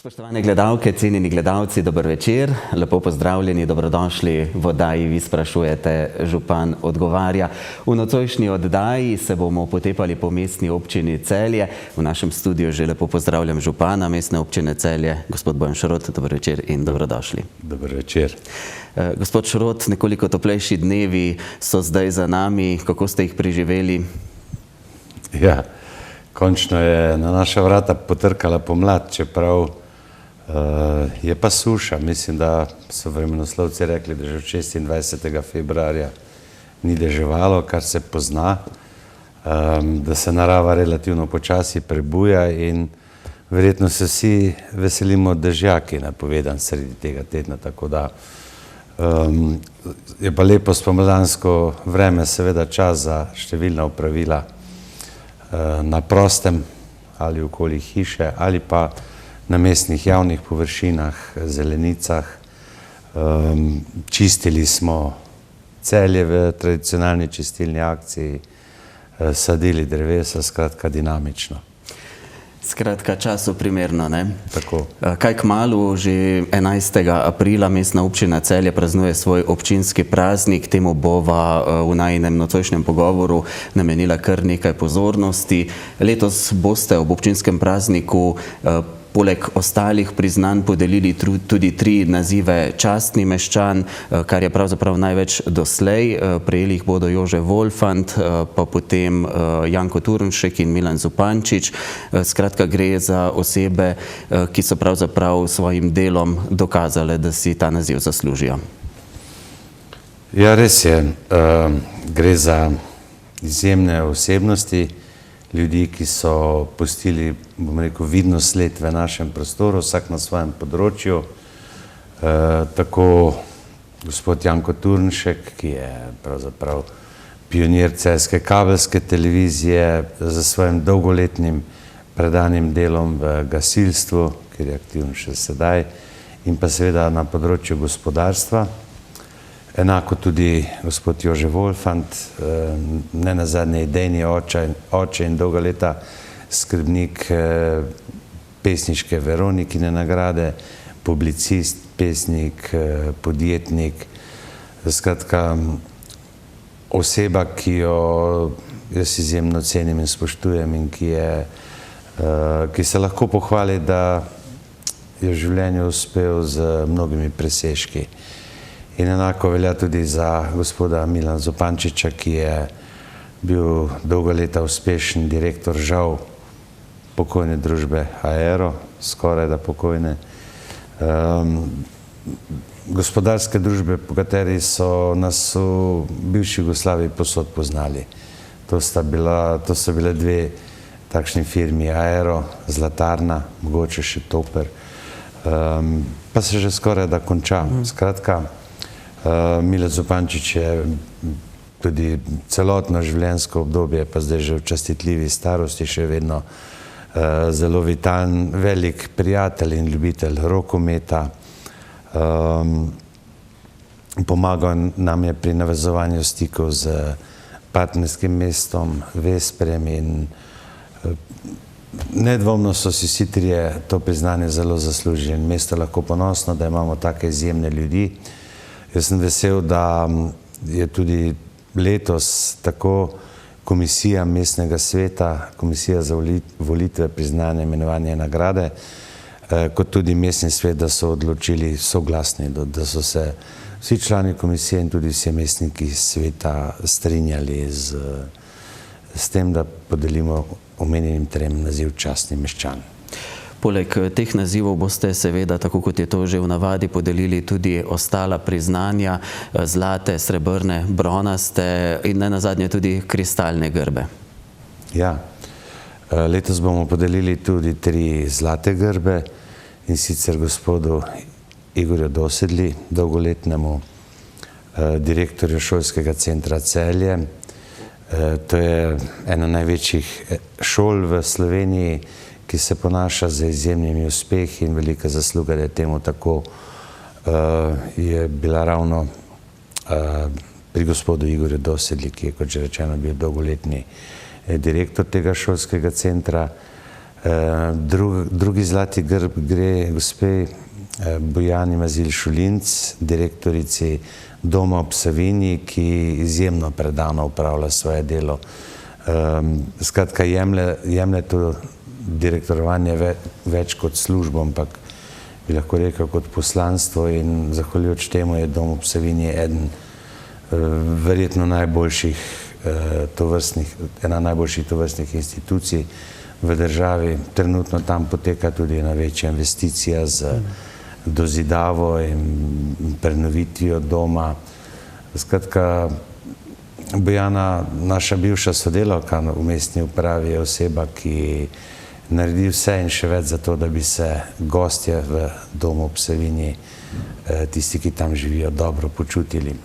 Spoštovane gledalke, cenjeni gledalci, dober večer, lepo pozdravljeni, dobrodošli v oddaji Vi sprašujete, župan odgovarja. V nocojšnji oddaji se bomo potepali po mestni občini Celje. V našem studiu že lepo pozdravljam župana mestne občine Celje, gospod Bojan Šrot, dober večer in dobrodošli. Dober večer. Gospod Šrot, nekoliko toplejši dnevi so zdaj za nami, kako ste jih preživeli? Ja, končno je na naša vrata potrkala pomlad, čeprav je pa suša. Mislim, da so vremenoslovci rekli, da že od 26. februarja ni deževalo, kar se pozna, da se narava relativno počasi prebuja in verjetno se vsi veselimo dežja, ki je napovedan sredi tega tedna, tako da je pa lepo spomladansko vreme, seveda čas za številna opravila na prostem ali okoli hiše ali pa na mestnih javnih površinah, zelenicah. Čistili smo Celje v tradicionalni čistilni akciji, sadili drevesa, skratka dinamično. Skratka, času primerno, ne? Tako. Kaj kmalu, že 11. aprila mestna občina Celje praznuje svoj občinski praznik, temu bova v najinem nocojšnjem pogovoru namenila kar nekaj pozornosti. Letos boste ob občinskem prazniku poleg ostalih priznanj podelili tudi 3 nazive častni meščan, kar je pravzaprav največ doslej. Prejeli jih bodo Jože Wolfant, pa potem Janko Turnšek in Milan Zupančič. Skratka, gre za osebe, ki so pravzaprav svojim delom dokazale, da si ta naziv zaslužijo. Ja, res je. Gre za izjemne osebnosti, ljudi, ki so pustili, bom rekel, vidno sled v našem prostoru, vsak na svojem področju. Tako gospod Janko Turnšek, ki je pravzaprav pionir celjske kabelske televizije za svojim dolgoletnim predanim delom v gasilstvu, kjer je aktivno še sedaj, in pa seveda na področju gospodarstva. Enako tudi gospod Jože Wolfant, ne nazadnje idejni oče in dolga leta skrbnik pesniške Veronikine nagrade, publicist, pesnik, podjetnik. Skratka, oseba, ki jo jaz izjemno cenim in spoštujem in ki se lahko pohvali, da je v življenju uspel z mnogimi presežki. In enako velja tudi za gospoda Milana Zupančiča, ki je bil dolga leta uspešen direktor, žal pokojne družbe Aero, skoraj da pokojne. Gospodarske družbe, po kateri so nas v bivši Jugoslaviji posod poznali. To so bile 2 takšni firmi, Aero, Zlatarna, mogoče še Toper, pa se že skoraj da konča. Skratka, Milan Zupančič je tudi celotno življenjsko obdobje, pa zdaj že v častitljivi starosti, še vedno zelo vitalen, velik prijatelj in ljubitelj rokometa. Pomagal nam je pri navezovanju stikov z partnerskim mestom Vesprem in nedvomno so si vsi trije to priznanje zelo zaslužili. Mesto lahko ponosno, da imamo take izjemne ljudi. Jaz sem vesel, da je tudi letos tako komisija mestnega sveta, komisija za volitve, priznanje, imenovanje nagrade, kot tudi mestni svet, da so odločili soglasni, da so se vsi člani komisije in tudi vsi mestniki sveta strinjali s tem, da podelimo omenjenim 3 naziv častni meščan. Poleg teh nazivov boste seveda, tako kot je to že v navadi, podelili tudi ostala priznanja, zlate, srebrne, bronaste in ne nazadnje tudi kristalne grbe. Ja, letos bomo podelili tudi 3 zlate grbe, in sicer gospodu Igorju Dosedli, dolgoletnemu direktorju šolskega centra Celje. To je ena največjih šol v Sloveniji, ki se ponaša z izjemnimi uspehi, in velika zasluga, da je temu tako, je bila ravno pri gospodu Igorju Dosedli, ki je, kot že rečeno, bil dolgoletni direktor tega šolskega centra. Drugi zlati grb gre gospe Bojani Mazil Šulinc, direktorici Doma ob Savinji, ki izjemno predano upravlja svoje delo. Skratka, jemlje to direktorovanje več kot službo, ampak bi lahko rekel kot poslanstvo, in zahvaljujoč temu je Dom ob Savinji verjetno ena najboljših tovrstnih institucij v državi. Trenutno tam poteka tudi ena večja investicija z dozidavo in prenovitvijo doma. Skratka, Bojana, naša bivša sodelavka v mestni upravi, je oseba, ki naredi vse in še več za to, da bi se gostje v Domu ob Savinji, tisti, ki tam živijo, dobro počutili.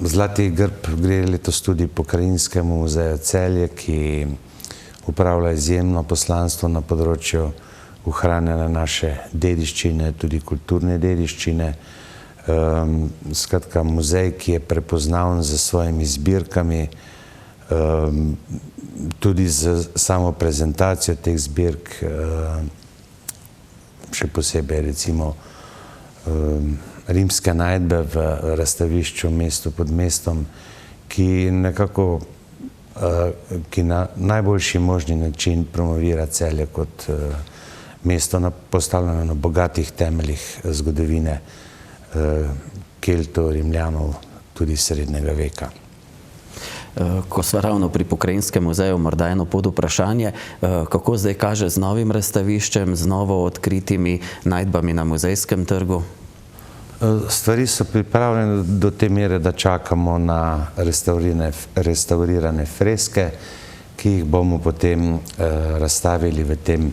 Zlati grb gre letos tudi Pokrajinskemu muzeju Celje, ki upravlja izjemno poslanstvo na področju ohranjanja naše dediščine, tudi kulturne dediščine. Skratka, muzej, ki je prepoznaven z svojimi zbirkami, tudi z samo prezentacijo teh zbirk, še posebej recimo rimske najdbe v razstavišču Mesto pod mestom, ki nekako na najboljši možni način promovira Celje kot mesto postavljeno na bogatih temeljih zgodovine Keltov, Rimljanov, tudi srednjega veka. Ko sva ravno pri Pokrajinskem muzeju, morda eno podvprašanje, kako zdaj kaže z novim razstaviščem, z novo odkritimi najdbami na Muzejskem trgu? Stvari so pripravljene do te mere, da čakamo na restaurirane freske, ki jih bomo potem razstavili v tem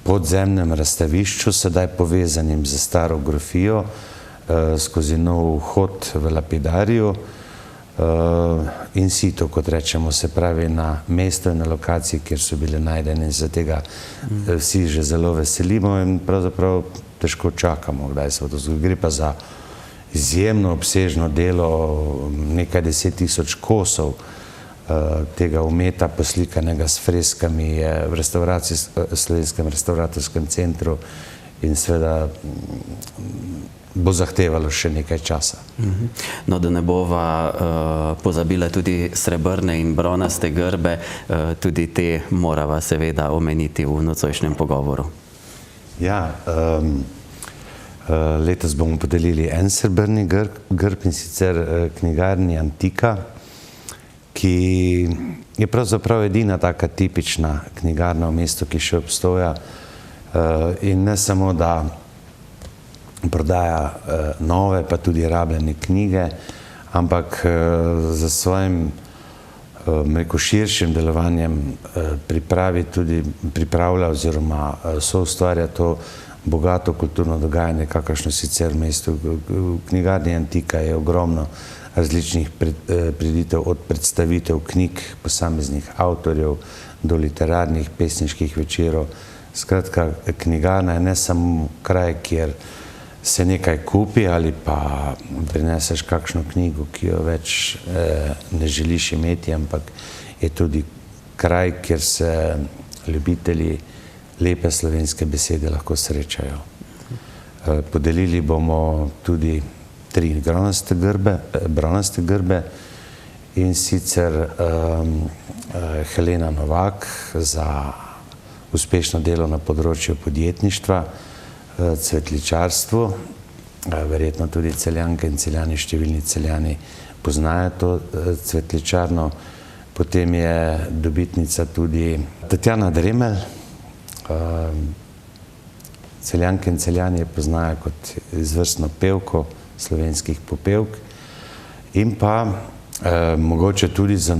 podzemnem razstavišču, sedaj povezanim z staro grofijo, skozi nov vhod v lapidariju, in situ, kot rečemo, se pravi na mesto in na lokaciji, kjer so bile najdene, in za tega vsi že zelo veselimo in pravzaprav težko čakamo, kdaj se bo to zgodilo. Gre pa za izjemno obsežno delo, nekaj 10.000 kosov tega umeta poslikanega s freskami je v Slovenskem restauratorskem centru in seveda bo zahtevalo še nekaj časa. No, da ne bova pozabila tudi srebrne in bronaste grbe, tudi te morava seveda omeniti v nocojšnjem pogovoru. Ja, letos bomo podelili en srebrni grb, in sicer knjigarni Antika, ki je pravzaprav edina taka tipična knjigarna v mestu, ki še obstoja, in ne samo, da prodaja nove, pa tudi rabljene knjige, ampak za svojim širšim delovanjem pripravlja oziroma soustvarja to bogato kulturno dogajanje, kakršno sicer v mestu. V knjigarni Antika je ogromno različnih prireditev, od predstavitev knjig posameznih avtorjev do literarnih, pesniških večerov. Skratka, knjigarna je ne samo kraj, kjer se nekaj kupi ali pa prineseš kakšno knjigo, ki jo več ne želiš imeti, ampak je tudi kraj, kjer se ljubitelji lepe slovenske besede lahko srečajo. Podelili bomo tudi 3 bronaste grbe, in sicer Helena Novak za uspešno delo na področju podjetništva, cvetličarstvo, verjetno tudi Celjanke in Celjani, številni Celjani poznajo to cvetličarno. Potem je dobitnica tudi Tatjana Dremelj, Celjanke in Celjani poznajo kot izvrstno pevko slovenskih popevk, in pa mogoče tudi za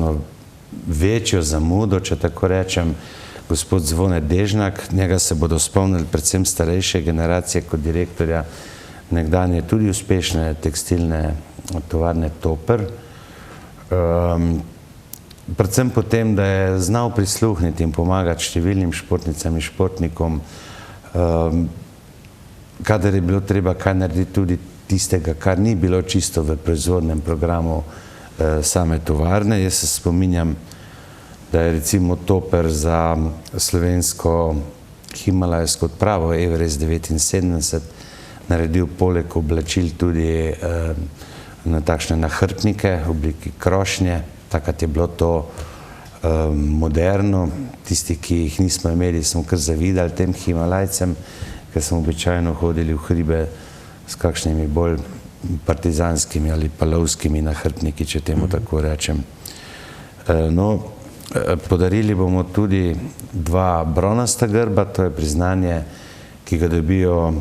večjo zamudo, če tako rečem, gospod Zvone Dežnak. Njega se bodo spomnili predvsem starejše generacije kot direktorja nekdanje tudi uspešne tekstilne tovarne Toper. Predvsem potem, da je znal prisluhniti in pomagati številnim športnicam in športnikom, kadar je bilo treba kaj narediti tudi tistega, kar ni bilo čisto v proizvodnem programu same tovarne. Jaz se spominjam da je recimo Toper za slovensko himalajsko odpravo Everest 79 naredil poleg oblačil tudi na takšne nahrbtnike v obliki krošnje. Takrat je bilo to moderno. Tisti, ki jih nismo imeli, smo kar zavidali tem Himalajcem, ker smo običajno hodili v hribe s kakšnimi bolj partizanskimi ali pa lovskimi nahrbtniki, če temu tako rečem. No, podarili bomo tudi 2 bronasta grba, to je priznanje, ki ga dobijo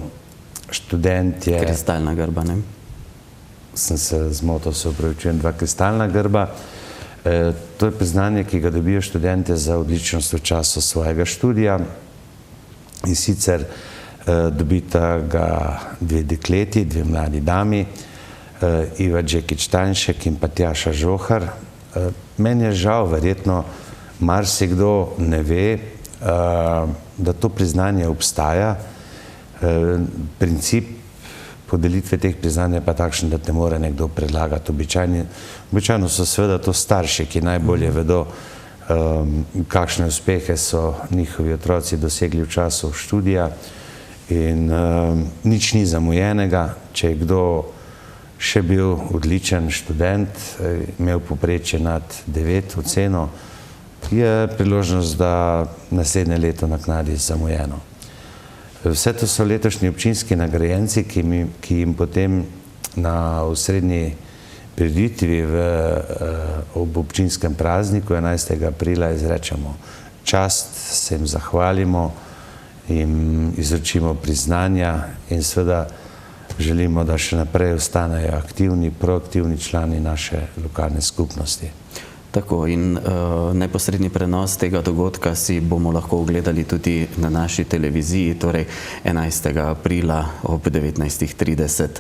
študentje. Kristalna grba, ne? Sem se zmotil, se upravičujem, 2 kristalna grba. To je priznanje, ki ga dobijo študentje za odličnost v času svojega študija. In sicer dobita ga 2 dekleti, 2 mladi dami, Iva Džekić-Tajnšek in pa Tjaša Žohar. Meni je žal, verjetno marsikdo ne ve, da to priznanje obstaja. Princip podelitve teh priznanj je pa takšen, da te mora nekdo predlagati. Običajno so seveda to starši, ki najbolje vedo, kakšne uspehe so njihovi otroci dosegli v času študija. In nič ni zamujenega, če je kdo še bil odličen študent, imel povprečje nad 9 oceno, je priložnost, da naslednje leto naknadi zamujeno. Vse to so letošnji občinski nagrajenci, ki jim potem na osrednji prireditvi ob občinskem prazniku 11. aprila izrečemo čast, se jim zahvalimo, jim izročimo priznanja in seveda želimo, da še naprej ostanejo aktivni, proaktivni člani naše lokalne skupnosti. Tako, in neposredni prenos tega dogodka si bomo lahko ogledali tudi na naši televiziji, torej 11. aprila ob 19:30.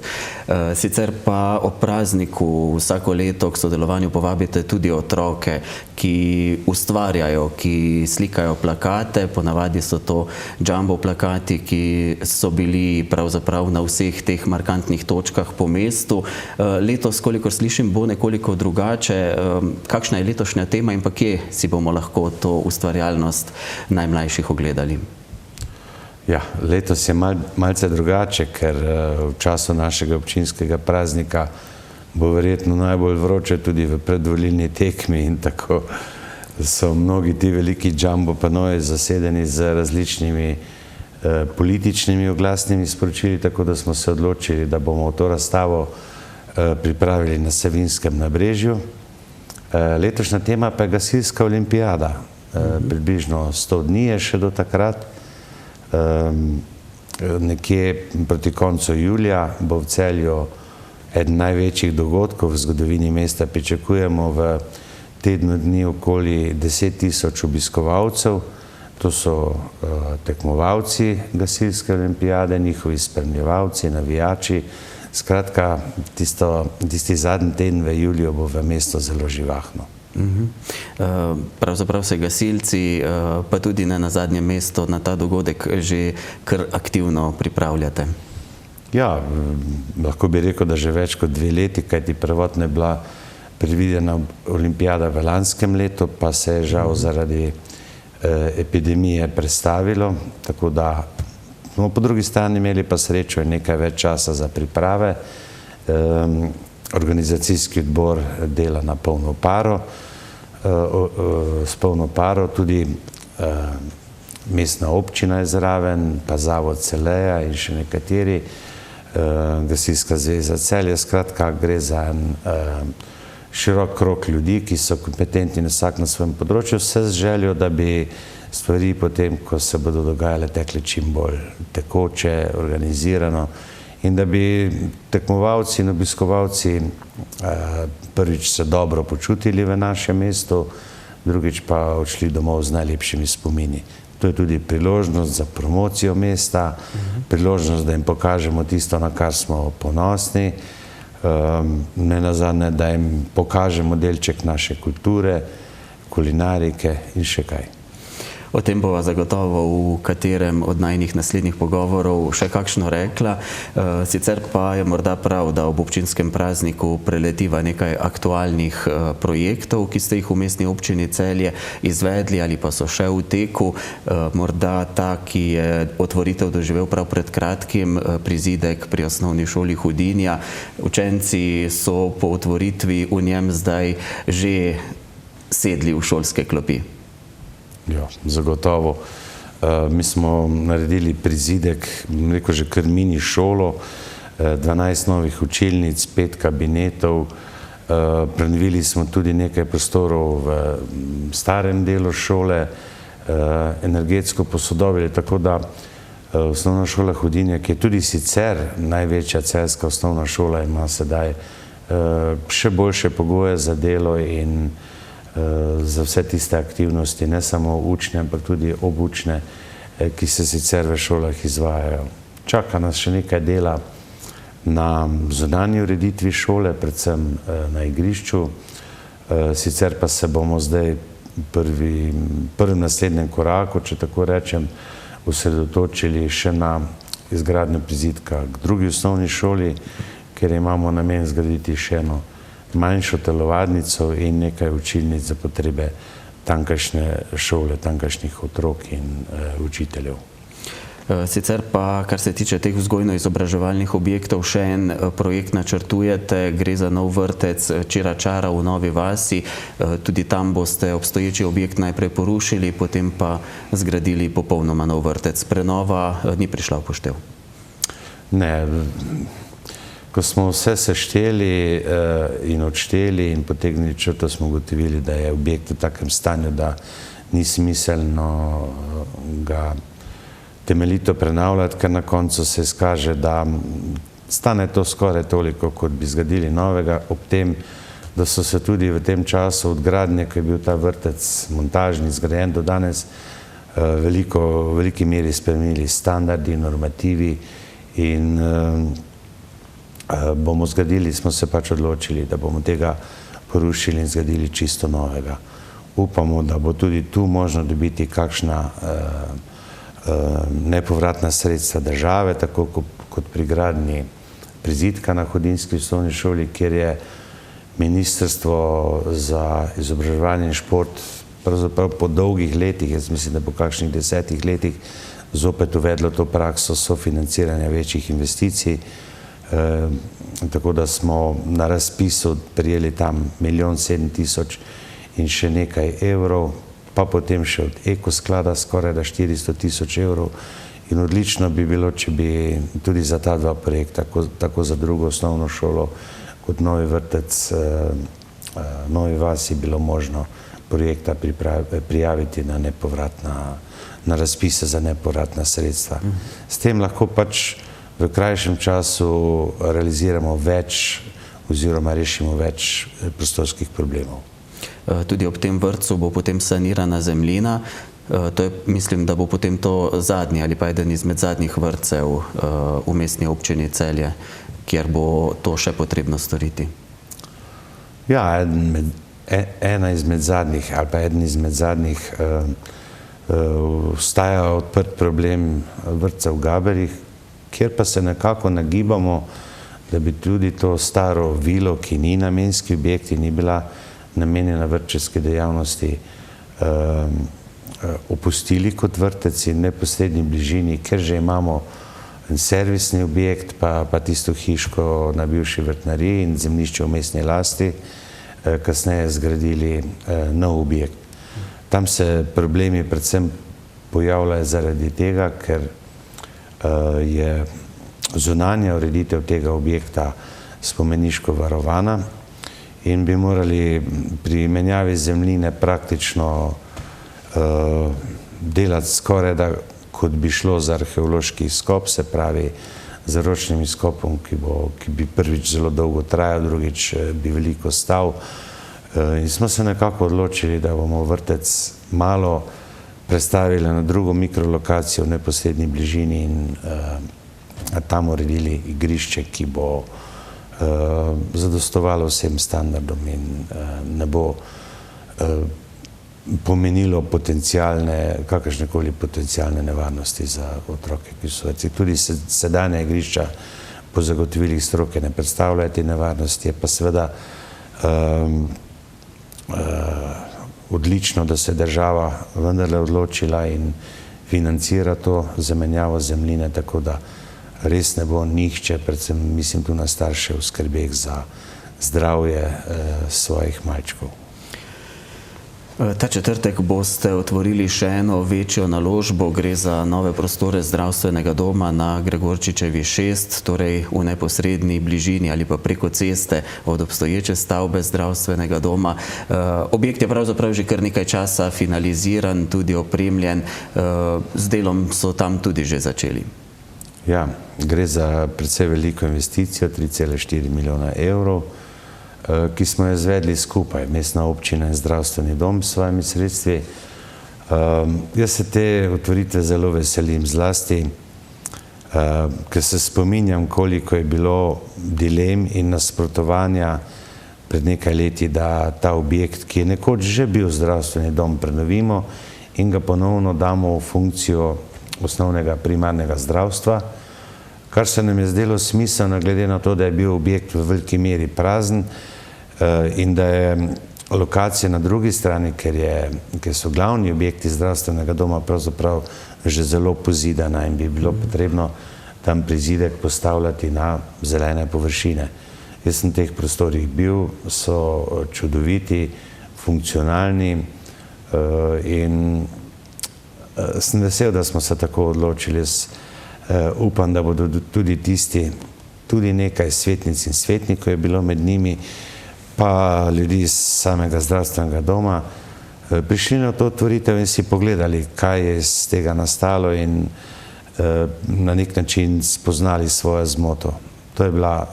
Sicer pa ob prazniku vsako leto k sodelovanju povabite tudi otroke, ki ustvarjajo, ki slikajo plakate. Ponavadi so to jumbo plakati, ki so bili pravzaprav na vseh teh markantnih točkah po mestu. Letos, kolikor slišim, bo nekoliko drugače. Kakšna je letošnja tema in pa kje si bomo lahko to ustvarjalnost najmlajših ogledali? Ja, letos je malce drugače, ker v času našega občinskega praznika bo verjetno najbolj vroče tudi v predvolilni tekmi in tako so mnogi ti veliki jumbo panoji zasedeni z različnimi političnimi oglasnimi sporočili, tako da smo se odločili, da bomo to razstavo pripravili na Savinjskem nabrežju. Letošnja tema pa je gasilska olimpijada. Približno 100 dni je še do takrat. Nekje proti koncu julija bo v Celju eden največjih dogodkov v zgodovini mesta. Pričakujemo v tednu dni okoli 10.000 obiskovalcev. To so tekmovalci gasilske olimpijade, njihovi spremljevalci, navijači. Skratka, tisti zadnji teden v juliju bo v mestu zelo živahno. Pravzaprav se gasilci, pa tudi ne na zadnje mesto, na ta dogodek že kar aktivno pripravljate. Ja, lahko bi rekel, da že več kot 2 leti, kajti prvotno je bila predvidena olimpijada v lanskem letu, pa se je žal zaradi epidemije prestavilo, tako da smo po drugi strani imeli pa srečo in nekaj več časa za priprave. Organizacijski odbor dela na polno paro, s polno paro, tudi mestna občina je zraven, pa Zavod Celeja in še nekateri, Gasilska zveza Celje. Skratka, gre za en širok krog ljudi, ki so kompetentni vsak na svojem področju, vse z željo, da bi stvari potem, ko se bodo dogajale, tekle čim bolj tekoče, organizirano in da bi tekmovalci in obiskovalci prvič se dobro počutili v našem mestu, drugič pa odšli domov z najlepšimi spomini. To je tudi priložnost za promocijo mesta, priložnost, da jim pokažemo tisto, na kar smo ponosni, nenazadnje, da jim pokažemo delček naše kulture, kulinarike in še kaj. O tem bova zagotovo v katerem od najnih naslednjih pogovorov še kakšno rekla. Sicer pa je morda prav, da ob občinskem prazniku preletiva nekaj aktualnih projektov, ki ste jih v Mestni občini Celje izvedli ali pa so še v teku. Morda ta, ki je otvoritev doživel prav pred kratkim, prizidek pri osnovni šoli Hudinja. Učenci so po otvoritvi v njem zdaj že sedli v šolske klopi. Ja, zagotovo. Mi smo naredili prizidek, rekel že kar mini šolo, 12 novih učilnic, 5 kabinetov, prenovili smo tudi nekaj prostorov v starem delu šole, energetsko posodobili, tako da osnovna šola Hudinja, ki je tudi sicer največja celjska osnovna šola, ima sedaj še boljše pogoje za delo in za vse tiste aktivnosti, ne samo učne, ampak tudi obučne, ki se sicer v šolah izvajajo. Čaka nas še nekaj dela na zunanji ureditvi šole, predvsem na igrišču, sicer pa se bomo zdaj prvem naslednjem koraku, če tako rečem, osredotočili še na izgradnjo prizidka k drugi osnovni šoli, kjer imamo namen zgraditi še eno manjšo telovadnico in nekaj učilnic za potrebe tamkajšnje šole, tamkajšnjih otrok in učiteljev. Sicer pa, kar se tiče teh vzgojno-izobraževalnih objektov, še en projekt načrtujete, gre za nov vrtec Čiračara v Novi vasi. Tudi tam boste obstoječi objekt najprej porušili, potem pa zgradili popolnoma nov vrtec. Prenova ni prišla v poštev. Ne, ko smo vse sešteli in odšteli in potegnili črto, smo ugotovili, da je objekt v takem stanju, da ni smiselno ga temeljito prenavljati, ker na koncu se izkaže, da stane to skoraj toliko, kot bi zgradili novega, ob tem, da so se tudi v tem času od gradnje, ko je bil ta vrtec montažni, zgrajen do danes, v veliki meri spremenili standardi, normativi in bomo zgradili, smo se pač odločili, da bomo tega porušili in zgradili čisto novega. Upamo, da bo tudi tu možno dobiti kakšna nepovratna sredstva države, tako kot pri gradnji prizidka na Hudinjski osnovni šoli, kjer je Ministrstvo za izobraževanje in šport pravzaprav po dolgih letih, jaz mislim, da po kakšnih 10 letih, zopet uvedlo to prakso sofinanciranja večjih investicij. Tako da smo na razpisu prijeli tam 1 700 000 in še nekaj evrov, pa potem še od ekosklada skoraj da 400 000 evrov. In odlično bi bilo, če bi tudi za ta dva projekta, tako za drugo osnovno šolo kot novi vrtec Novi vasi, bilo možno projekta prijaviti na razpise za nepovratna sredstva. S tem lahko pač v krajšem času realiziramo več oziroma rešimo več prostorskih problemov. Tudi ob tem vrtcu bo potem sanirana zemljina. To je, mislim, da bo potem to zadnji ali pa eden izmed zadnjih vrtcev v Mestni občini Celje, kjer bo to še potrebno storiti. Ja, ena izmed zadnjih ali pa eden izmed zadnjih ostaja odprt problem vrtca v Gaberjih, kjer pa se nekako nagibamo, da bi tudi to staro vilo, ki ni namenski objekt in ni bila namenjena vrtčevski dejavnosti, opustili kot vrtec in v neposredni bližini, ker že imamo en servisni objekt, pa tisto hiško na bivši vrtnariji in zemljišče v mestni lasti, kasneje zgradili nov objekt. Tam se problemi predvsem pojavljajo zaradi tega, ker je zunanja ureditev tega objekta spomeniško varovana in bi morali pri menjavi zemljine praktično delati skoraj da, kot bi šlo za arheološki izkop, se pravi z ročnim izkopom, ki bi prvič zelo dolgo trajal, drugič bi veliko stal. In smo se nekako odločili, da bomo vrtec malo prestavili na drugo mikrolokacijo v neposrednji bližini in tam uredili igrišče, ki bo zadostovalo vsem standardom in ne bo pomenilo kakršnekoli potencijalne nevarnosti za otroke, ki so vrtci. Tudi sedanja igrišča po zagotovilih stroke ne predstavljajo te nevarnosti, je pa seveda odlično, da se je država vendarle odločila in financira to zamenjavo zemljine, tako da res ne bo nihče, predvsem mislim tu na starše, v skrbeh za zdravje svojih malčkov. Ta četrtek boste otvorili še eno večjo naložbo, gre za nove prostore zdravstvenega doma na Gregorčičevi 6, torej v neposredni bližini ali pa preko ceste od obstoječe stavbe zdravstvenega doma. Objekt je pravzaprav že kar nekaj časa finaliziran, tudi opremljen, z delom so tam tudi že začeli. Ja, gre za precej veliko investicijo, 3,4 milijona evrov, ki smo jo izvedli skupaj, mestna občina in zdravstveni dom s svojimi sredstvi. Jaz se te otvoritve zelo veselim, zlasti, ker se spominjam, koliko je bilo dilem in nasprotovanja pred nekaj leti, da ta objekt, ki je nekoč že bil zdravstveni dom, prenovimo in ga ponovno damo v funkcijo osnovnega primarnega zdravstva, kar se nam je zdelo smiselno, glede na to, da je bil objekt v veliki meri prazen in da je lokacija na drugi strani, ker so glavni objekti zdravstvenega doma pravzaprav že zelo pozidana in bi bilo potrebno tam prizidek postavljati na zelene površine. Jaz sem v teh prostorih bil, so čudoviti, funkcionalni in sem vesel, da smo se tako odločili. Jaz upam, da bodo tudi tisti, tudi nekaj svetnic in svetnikov je bilo med njimi, pa ljudi iz samega zdravstvenega doma, prišli na to otvoritev in si pogledali, kaj je iz tega nastalo in na nek način spoznali svojo zmoto. To je bila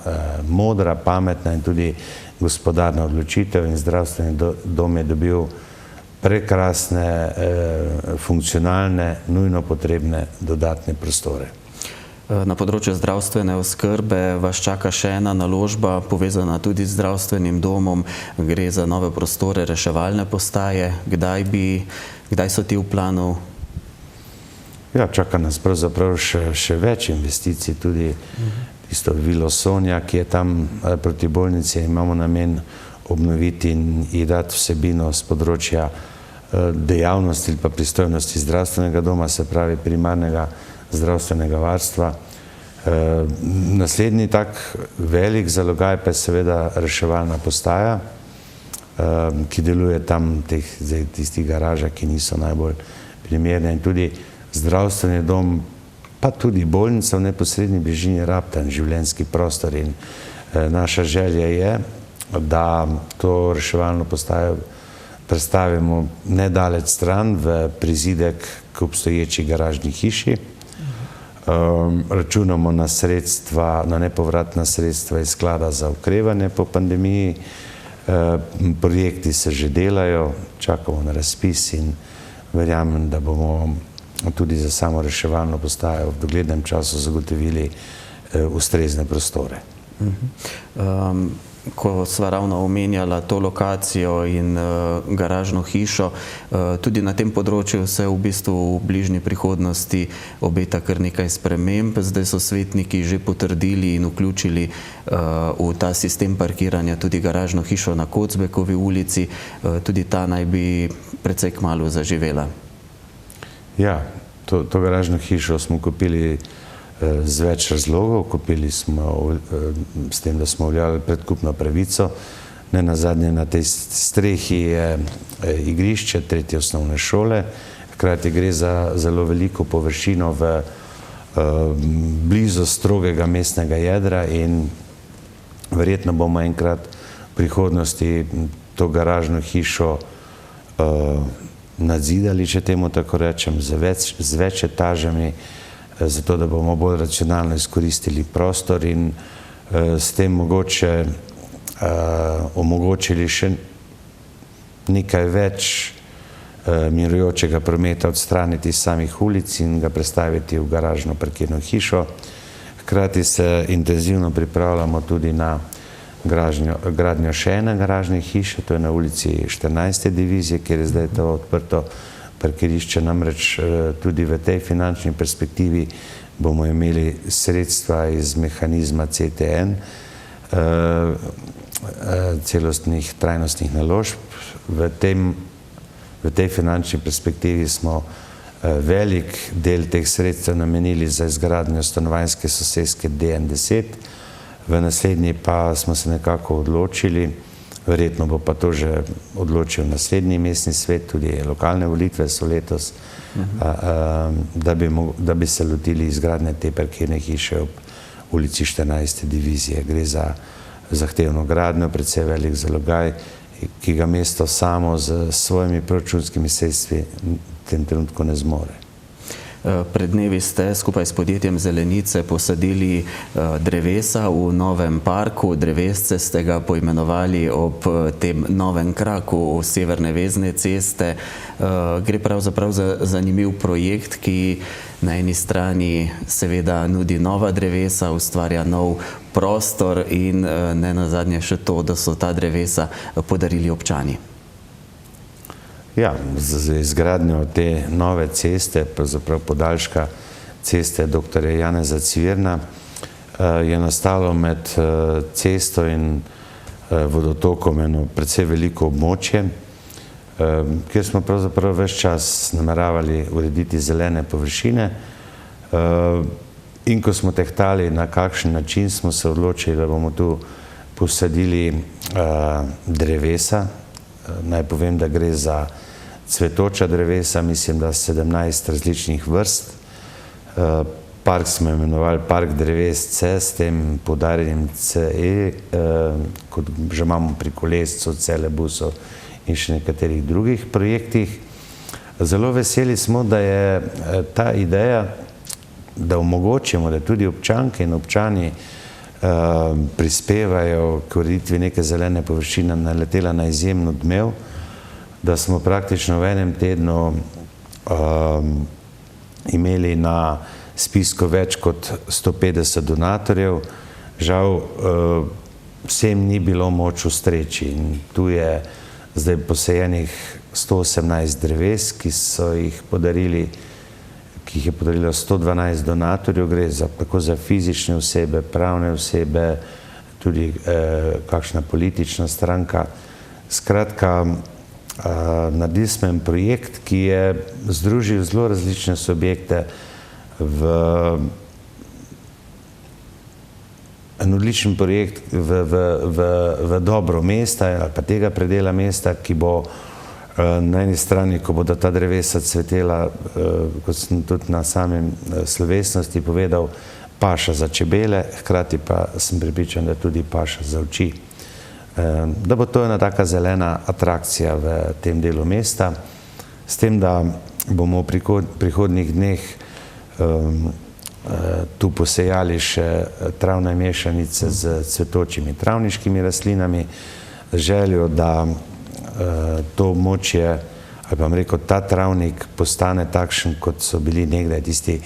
modra, pametna in tudi gospodarna odločitev in zdravstveni dom je dobil prekrasne, funkcionalne, nujno potrebne dodatne prostore. Na področju zdravstvene oskrbe vas čaka še ena naložba, povezana tudi z zdravstvenim domom. Gre za nove prostore reševalne postaje. Kdaj so ti v planu? Ja, čaka nas pravzaprav še več investicij, tudi tisto Vilo Sonja, ki je tam proti bolnici, imamo namen obnoviti in ji dati vsebino z področja dejavnosti ali pa pristojnosti zdravstvenega doma, se pravi primarnega zdravstvenega varstva. Naslednji tak velik zalogaj pa je seveda reševalna postaja, ki deluje tam v tistih garažah, ki niso najbolj primerne, in tudi zdravstveni dom, pa tudi bolnica v neposrednji bližini Rabten, življenjski prostor, in naša želja je, da to reševalno postajo prestavimo nedaleč stran v prizidek k obstoječi garažni hiši. Računamo na sredstva, na nepovratna sredstva iz sklada za okrevanje po pandemiji. Projekti se že delajo, čakamo na razpis in verjamem, da bomo tudi za samo reševalno postajo v doglednem času zagotovili ustrezne prostore. Ko sva ravno omenjala to lokacijo in garažno hišo, tudi na tem področju se v bistvu v bližnji prihodnosti obeta kar nekaj sprememb. Zdaj so svetniki že potrdili in vključili v ta sistem parkiranja tudi garažno hišo na Kocbekovi ulici. Tudi ta naj bi precej kmalu zaživela. Ja, to garažno hišo smo kupili z več razlogov. Kupili smo s tem, da smo uveljavili predkupno pravico. Ne nazadnje na tej strehi je igrišče 3. osnovne šole. Hkrati gre za zelo veliko površino blizu strogega mestnega jedra in verjetno bomo enkrat v prihodnosti to garažno hišo nadzidali, če temu tako rečem, z več etažami, zato da bomo bolj racionalno izkoristili prostor in s tem mogoče omogočili še nekaj več mirujočega prometa, odstraniti iz samih ulic in ga prestaviti v garažno parkirno hišo. Hkrati se intenzivno pripravljamo tudi na gradnjo še ene garažne hiše, to je na ulici 14. divizije, kjer je zdaj to odprto parkirišče. Namreč tudi v tej finančni perspektivi bomo imeli sredstva iz mehanizma CTN, celostnih trajnostnih naložb. V tej finančni perspektivi smo velik del teh sredstev namenili za izgradnjo stanovanjske soseske DN10, v naslednji pa smo se nekako odločili, verjetno bo pa to že odločil naslednji mestni svet, tudi lokalne volitve so letos, da bi se lotili izgradnje te parkirne hiše ob ulici 14. divizije. Gre za zahtevno gradnjo, predvsej velik zalogaj, ki ga mesto samo z svojimi proračunskimi sredstvi v tem trenutku ne zmore. Pred dnevi ste skupaj s podjetjem Zelenice posadili drevesa v novem parku. Drevesce ste ga poimenovali ob tem novem kraku severne vezne ceste. Gre pravzaprav za zanimiv projekt, ki na eni strani seveda nudi nova drevesa, ustvarja nov prostor in ne nazadnje še to, da so ta drevesa podarili občani. Ja, z izgradnjo te nove ceste, pravzaprav podaljška ceste dr. Janeza Cvirna, je nastalo med cesto in vodotokom eno precej veliko območje, kjer smo pravzaprav ves čas nameravali urediti zelene površine. In ko smo tehtali, na kakšen način, smo se odločili, da bomo tu posadili drevesa. Naj povem, da gre za cvetoča drevesa, mislim, da 17 različnih vrst. Park smo imenovali Park dreves C, s tem poudarjenim CE, kot že imamo pri Kolescu, Celebusu in še nekaterih drugih projektih. Zelo veseli smo, da je ta ideja, da omogočimo, da tudi občanke in občani prispevajo k ureditvi neke zelene površine, naletela na izjemno odmev, da smo praktično v enem tednu imeli na spisku več kot 150 donatorjev. Žal vsem ni bilo moč ustreči in tu je zdaj posajenih 118 dreves, ki jih je podarilo 112 donatorjev. Gre tako za fizične osebe, pravne osebe, tudi kakšna politična stranka. Skratka, naredili smo en projekt, ki je združil zelo različne subjekte v en odličen projekt v dobro mesta ali pa tega predela mesta, ki bo na eni strani, ko bodo ta drevesa cvetela, kot sem tudi na samem slovesnosti povedal, paša za čebele, hkrati pa sem prepričan, da tudi paša za oči. Da bo to ena taka zelena atrakcija v tem delu mesta, s tem, da bomo v prihodnjih dneh tu posejali še travne mešanice z cvetočimi travniškimi rastlinami, z željo, da to območje, ali pa bom rekel, ta travnik postane takšen, kot so bili nekdaj tisti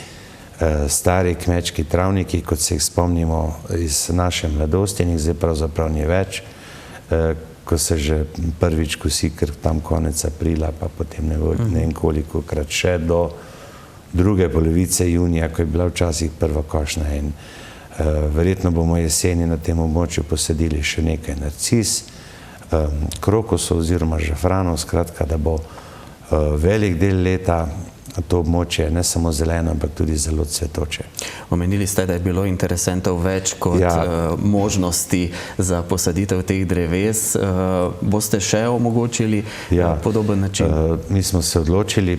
stari kmečki travniki, kot se jih spomnimo iz naše mladosti, in jih zdaj pravzaprav ni več, ko se že prvič kosi, ker tam konec aprila, pa potem ne vem kolikokrat še do druge polovice junija, ko je bila včasih prva košnja. In verjetno bomo jeseni na tem območju posadili še nekaj narcis, krokusov oziroma žafranov, skratka, da bo velik del leta to območje ne samo zeleno, ampak tudi zelo cvetoče. Omenili ste, da je bilo interesentov več kot možnosti za posaditev teh dreves. Boste še omogočili podoben način? Mi smo se odločili,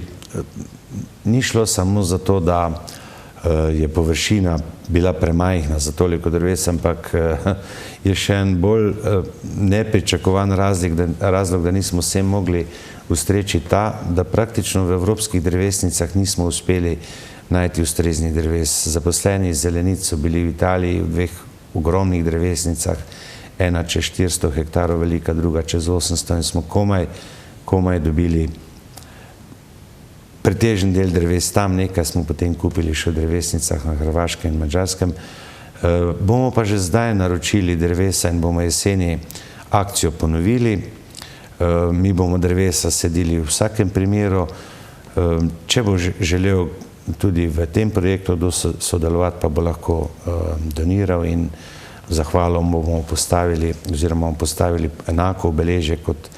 ni šlo samo za to, da je površina bila premajhna za toliko dreves, ampak je še en bolj nepričakovan razlog, da nismo vsem mogli ustreči ta, da praktično v evropskih drevesnicah nismo uspeli najti ustreznih dreves. Zaposleni iz Zelenic so bili v Italiji v dveh ogromnih drevesnicah, ena čez 400 hektarov velika, druga čez 800, in smo komaj dobili pretežen del dreves tam, nekaj smo potem kupili še v drevesnicah na Hrvaškem in Madžarskem. Bomo pa že zdaj naročili drevesa in bomo jeseni akcijo ponovili. Mi bomo drevesa sadili v vsakem primeru. Če bo želel tudi v tem projektu sodelovati, pa bo lahko doniral in zahvalo bomo postavili, oziroma bomo postavili enako obeležje, kot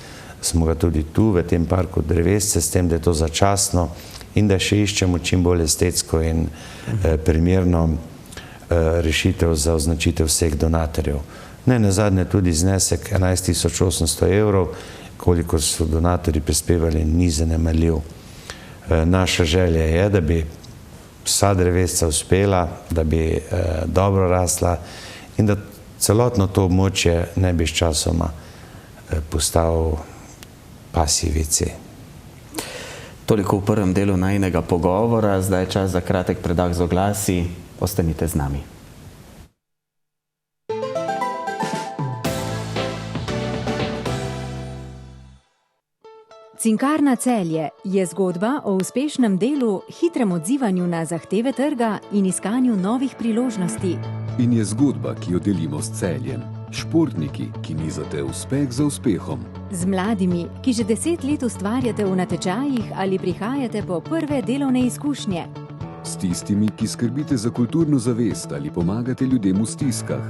smo ga tudi tu v tem parku drevesce, s tem, da je to začasno in da še iščemo čim bolj estetsko in primerno rešitev za označitev vseh donatorjev. Ne nazadnje tudi znesek 11.800 evrov, koliko so donatorji prispevali, ni zanemarljiv. Naša želja je, da bi vsa drevesca uspela, da bi dobro rasla in da celotno to območje ne bi sčasoma postal pasji WC. Toliko v prvem delu najinega pogovora, zdaj je čas za kratek predah z oglasi. Ostanite z nami. Cinkarna Celje je zgodba o uspešnem delu, hitrem odzivanju na zahteve trga in iskanju novih priložnosti. In je zgodba, ki jo delimo s Celjem. Športniki, ki nizate uspeh za uspehom. Z mladimi, ki že 10 let ustvarjate v natečajih ali prihajate po prve delovne izkušnje. S tistimi, ki skrbite za kulturno zavest ali pomagate ljudem v stiskah.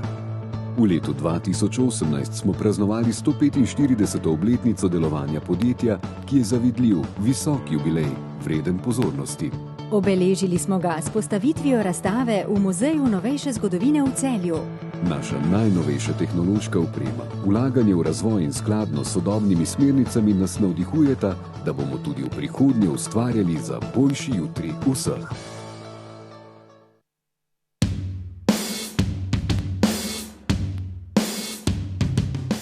V letu 2018 smo praznovali 145. obletnico delovanja podjetja, ki je zavidljiv, visok jubilej, vreden pozornosti. Obeležili smo ga s postavitvijo razstave v Muzeju novejše zgodovine v Celju. Naša najnovejša tehnološka oprema, vlaganje v razvoj in skladno s sodobnimi smernicami nas navdihujeta, da bomo tudi v prihodnje ustvarjali za boljši jutri vseh.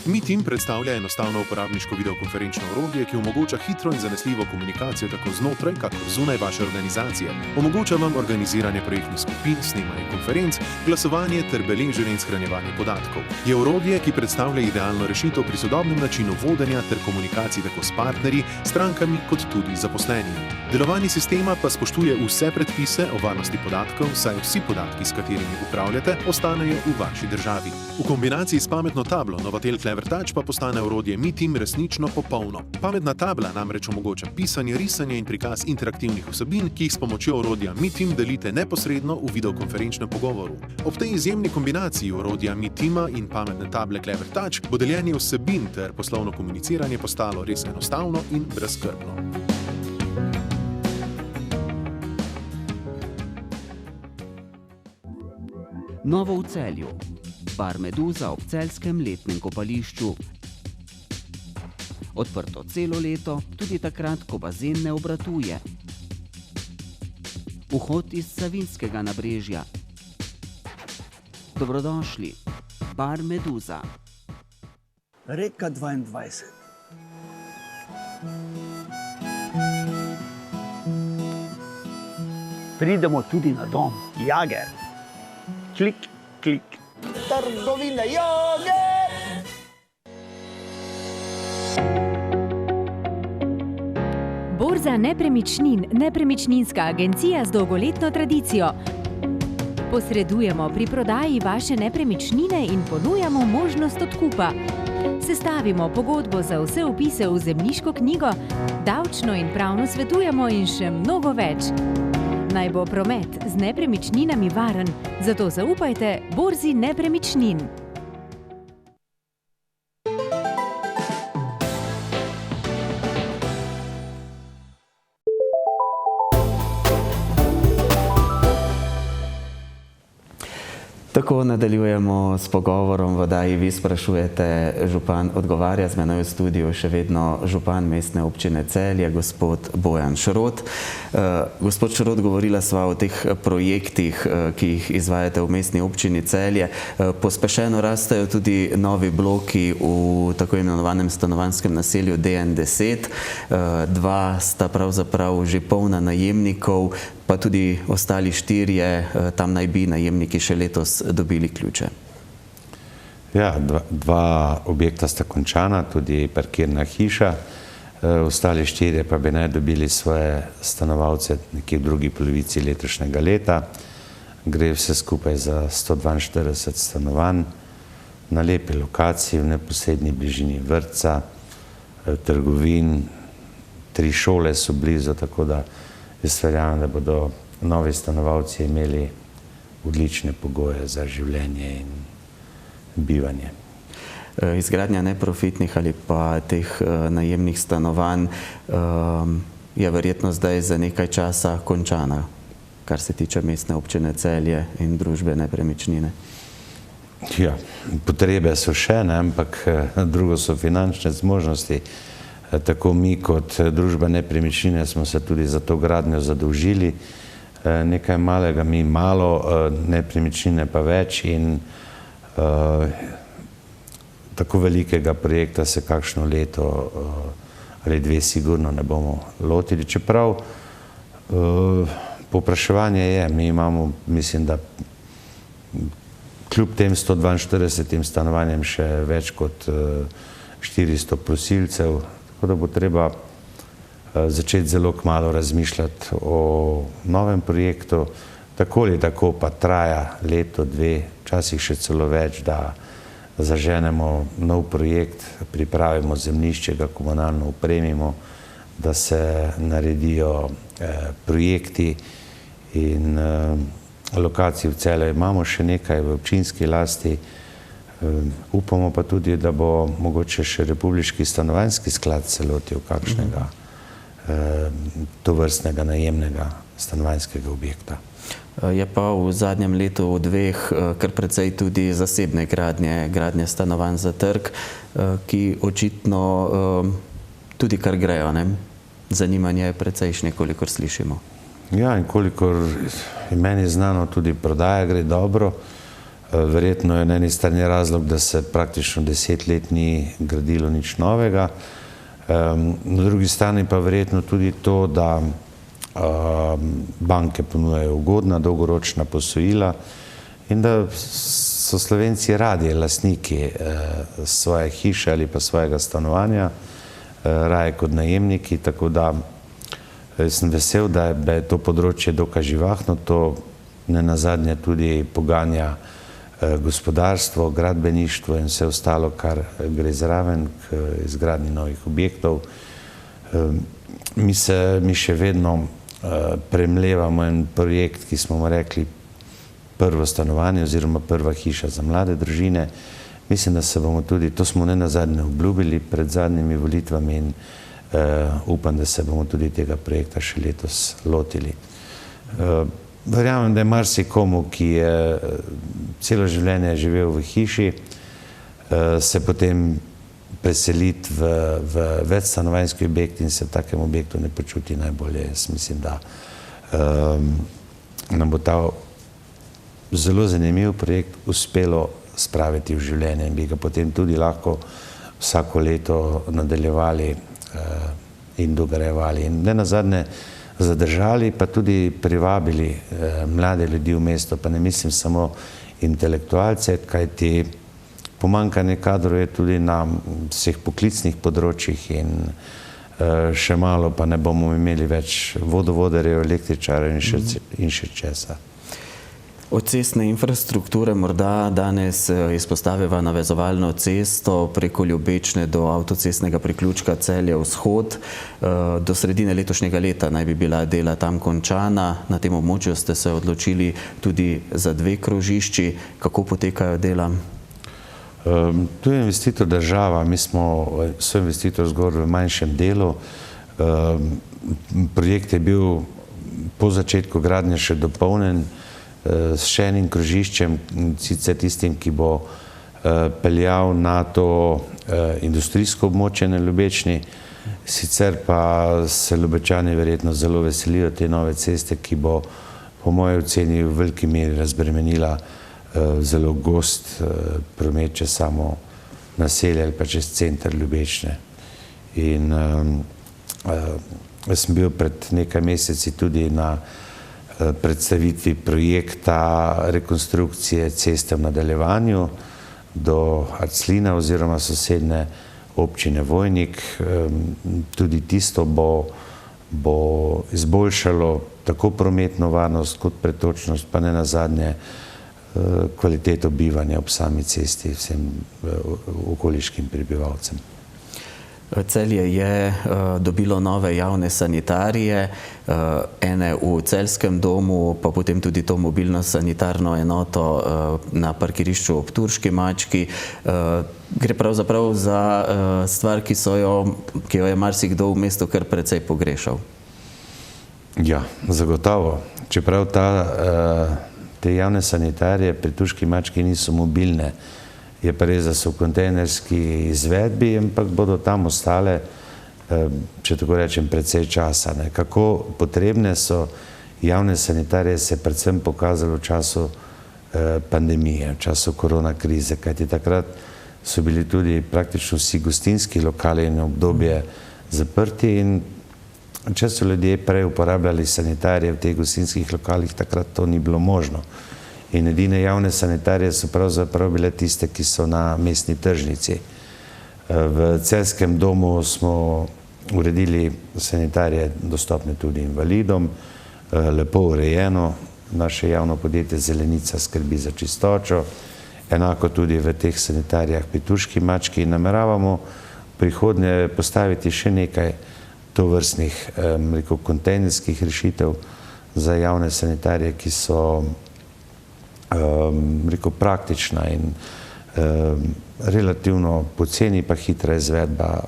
MeTeam predstavlja enostavno uporabniško videokonferenčno orodje, ki omogoča hitro in zanesljivo komunikacijo tako znotraj, kakor zunaj vaše organizacije. Omogoča vam organiziranje projektnih skupin, snemanje konferenc, glasovanje ter beleženje in shranjevanje podatkov. Je orodje, ki predstavlja idealno rešitev pri sodobnem načinu vodenja ter komunikaciji tako s partnerji, strankami kot tudi zaposlenimi. Delovanje sistema pa spoštuje vse predpise o varnosti podatkov, saj vsi podatki, s katerimi upravljate, ostanejo v vaši državi. V kombinaciji s pametno tablo Novatel Clever Touch pa postane orodje MeTeam resnično popolno. Pametna tabla namreč omogoča pisanje, risanje in prikaz interaktivnih vsebin, ki jih s pomočjo orodja MeTeam delite neposredno v videokonferenčnem pogovoru. Ob tej izjemni kombinaciji orodja MeTeama in pametne table Clever Touch bo deljenje vsebin ter poslovno komuniciranje postalo res enostavno in brezskrbno. Novo v Celju. Bar Meduza ob celjskem letnem kopališču. Odprto celo leto, tudi takrat, ko bazen ne obratuje. Vhod iz Savinjskega nabrežja. Dobrodošli. Bar Meduza. Reka 22. Pridemo tudi na dom. Jager. Klik, klik. Trgovine Jager! Borza nepremičnin, nepremičninska agencija z dolgoletno tradicijo. Posredujemo pri prodaji vaše nepremičnine in ponujamo možnost odkupa. Sestavimo pogodbo za vse vpise v zemljiško knjigo, davčno in pravno svetujemo in še mnogo več. Naj bo promet z nepremičninami varen, zato zaupajte Borzi nepremičnin. Tako nadaljujemo s pogovorom v oddaji Vi sprašujete, župan odgovarja. Z menoj v studiu še vedno župan mestne občine Celje, gospod Bojan Šrot. Gospod Šrot, govorila sva o teh projektih, ki jih izvajate v mestni občini Celje. Pospešeno rastejo tudi novi bloki v tako imenovanem stanovanjskem naselju DN10. Dva sta pravzaprav že polna najemnikov, pa tudi ostali 4, tam naj bi najemniki še letos dobili ključe. Ja, dva objekta sta končana, tudi parkirna hiša, ostali 4 pa bi naj dobili svoje stanovalce nekje v drugi polovici letošnjega leta. Gre vse skupaj za 142 stanovanj na lepi lokaciji, v neposrednji bližini vrtca, trgovin, 3 šole so blizu, tako da jaz verjamem, da bodo novi stanovalci imeli odlične pogoje za življenje in bivanje. Izgradnja neprofitnih ali pa teh najemnih stanovanj je verjetno zdaj za nekaj časa končana, kar se tiče Mestne občine Celje in družbe Nepremičnine. Ja, potrebe so še, ampak drugo so finančne zmožnosti. Tako mi kot družba Nepremičnine smo se tudi za to gradnjo zadolžili. Nekaj malega mi malo, Nepremičnine pa več in tako velikega projekta se kakšno leto ali 2 sigurno ne bomo lotili. Čeprav povpraševanje je, mi imamo, mislim, da kljub tem 142 stanovanjem še več kot 400 prosilcev, tako da bo treba začeti zelo kmalu razmišljati o novem projektu. Tako ali tako pa traja leto, 2, včasih še celo več, da zaženemo nov projekt, pripravimo zemljišče, ga komunalno opremimo, da se naredijo projekti in lokacij v Celju imamo še nekaj v občinski lasti. Upamo pa tudi, da bo mogoče še Republiški stanovanjski sklad se lotil kakšnega tovrstnega najemnega stanovanjskega objekta. Je pa v zadnjem letu, 2, kar precej tudi zasebne gradnje stanovanj za trg, ki očitno tudi kar grejo, ne? Zanimanje je precejšnje, kolikor slišimo. Ja, in kolikor je meni znano, tudi prodaja gre dobro. Verjetno je na eni strani razlog, da se praktično 10 let ni gradilo nič novega. Na drugi strani pa verjetno tudi to, da banke ponujajo ugodna dolgoročna posojila in da so Slovenci radi lastniki svoje hiše ali pa svojega stanovanja, raje kot najemniki, tako da sem vesel, da je to področje dokaj živahno, to nenazadnje tudi poganja gospodarstvo, gradbeništvo in vse ostalo, kar gre zraven k izgradnji novih objektov. Mi še vedno premlevamo en projekt, ki smo mu rekli prvo stanovanje oziroma prva hiša za mlade družine. Mislim, da se bomo tudi, to smo nenazadnje obljubili pred zadnjimi volitvami in upam, da se bomo tudi tega projekta še letos lotili. Verjamem, da je marsikomu, ki je celo življenje živel v hiši, se potem preseliti v večstanovanjski objekt in se v takem objektu ne počuti najbolje. Jaz mislim, da nam bo ta zelo zanimiv projekt uspelo spraviti v življenje in bi ga potem tudi lahko vsako leto nadaljevali in dograjevali. In nenazadnje zadržali, pa tudi privabili mlade ljudi v mesto, pa ne mislim samo intelektualce, kajti pomanjkanje kadrov je tudi na vseh poklicnih področjih in še malo pa ne bomo imeli več vodovodarjev, električarjev in še česa. Od cestne infrastrukture morda danes izpostaviva navezovalno cesto preko Ljubečne do avtocestnega priključka Celje vzhod. Do sredine letošnjega leta naj bi bila dela tam končana. Na tem območju ste se odločili tudi za 2 krožišči. Kako potekajo dela? Tu je investitor država, mi smo soinvestitor zgolj v manjšem delu. Projekt je bil po začetku gradnje še dopolnjen s še enim krožiščem, sicer tistim, ki bo peljal na to industrijsko območje na Ljubečni. Sicer pa se Ljubečani verjetno zelo veselijo te nove ceste, ki bo po moji oceni v veliki meri razbremenila zelo gost promet čez samo naselje ali pa čez center Ljubečne. In jaz sem bil pred nekaj meseci tudi na predstavitvi projekta rekonstrukcije ceste v nadaljevanju do Arclina oziroma sosednje občine Vojnik. Tudi tisto bo bo izboljšalo tako prometno varnost kot pretočnost, pa ne nazadnje kvaliteto bivanja ob sami cesti vsem okoliškim prebivalcem. Celje je dobilo nove javne sanitarije, ene v Celjskem domu, pa potem tudi to mobilno sanitarno enoto na parkirišču ob Turški mački. Gre pravzaprav za stvar, ki jo je marsikdo v mestu kar precej pogrešal. Ja, zagotovo. Čeprav te javne sanitarije pri Turški mački niso mobilne, je pa res, da so v kontejnerski izvedbi, ampak bodo tam ostale, če tako rečem, precej časa. Kako potrebne so javne sanitarije, se je predvsem pokazalo v času pandemije, v času korona krize, kajti takrat so bili tudi praktično vsi gostinski lokali in obdobje zaprti in če so ljudje prej uporabljali sanitarije v teh gostinskih lokalih, takrat to ni bilo možno. In edine javne sanitarije so pravzaprav bile tiste, ki so na mestni tržnici. V Celjskem domu smo uredili sanitarije dostopne tudi invalidom, lepo urejeno, naše javno podjetje Zelenica skrbi za čistočo, enako tudi v teh sanitarijah pri Turški mački in nameravamo v prihodnje postaviti še nekaj tovrstnih, kontejnerskih rešitev za javne sanitarije, ki so praktična in relativno poceni pa hitra izvedba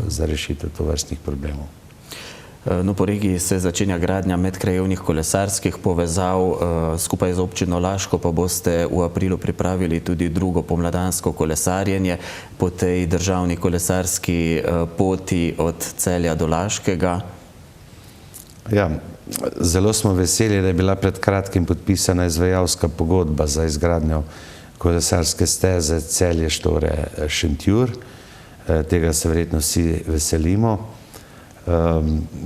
za rešitev tovrstnih problemov. No, po regiji se začenja gradnja medkrajevnih kolesarskih povezav, skupaj z občino Laško pa boste v aprilu pripravili tudi drugo pomladansko kolesarjenje po tej državni kolesarski poti od Celja do Laškega. Ja, zelo smo veseli, da je bila pred kratkim podpisana izvajalska pogodba za izgradnjo kolesarske steze Celje-Štore-Šentjur. Tega se verjetno vsi veselimo.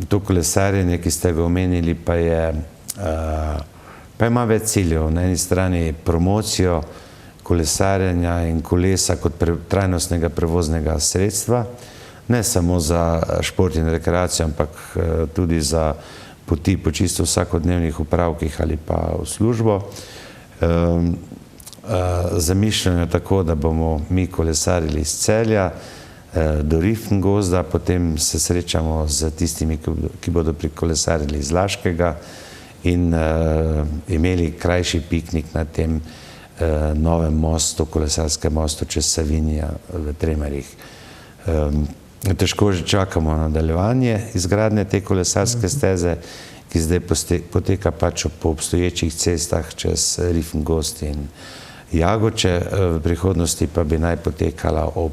To kolesarjenje, ki ste ga omenili, pa ima več ciljev. Na eni strani promocijo kolesarjenja in kolesa kot trajnostnega prevoznega sredstva, ne samo za šport in rekreacijo, ampak tudi za poti po čisto vsakodnevnih upravkih ali pa v službo. Zamišljeno je tako, da bomo mi kolesarili iz Celja do Rifngozda, potem se srečamo z tistimi, ki bodo prikolesarili iz Laškega in imeli krajši piknik na tem novem mostu, kolesarskem mostu čez Savinjo v Tremerjih. Težko že čakamo nadaljevanje izgradnje te kolesarske steze, ki zdaj poteka pač po obstoječih cestah čez Rifngozd in Jagoče, v prihodnosti pa bi naj potekala ob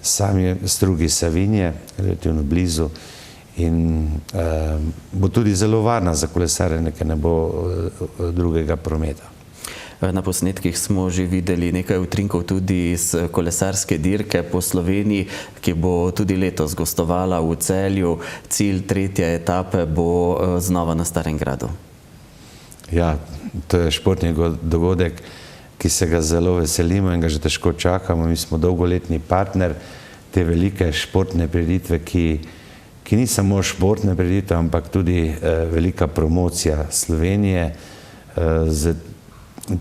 sami strugi Savinje, relativno blizu, in bo tudi zelo varna za kolesarjenje, ker ne bo drugega prometa. Na posnetkih smo že videli nekaj utrinkov tudi iz kolesarske dirke po Sloveniji, ki bo tudi letos gostovala v Celju. Cilj tretje etape bo znova na Starem gradu. Ja, to je športni dogodek, ki se ga zelo veselimo in ga že težko čakamo. Mi smo dolgoletni partner te velike športne prireditve, ki ni samo športne prireditve, ampak tudi velika promocija Slovenije z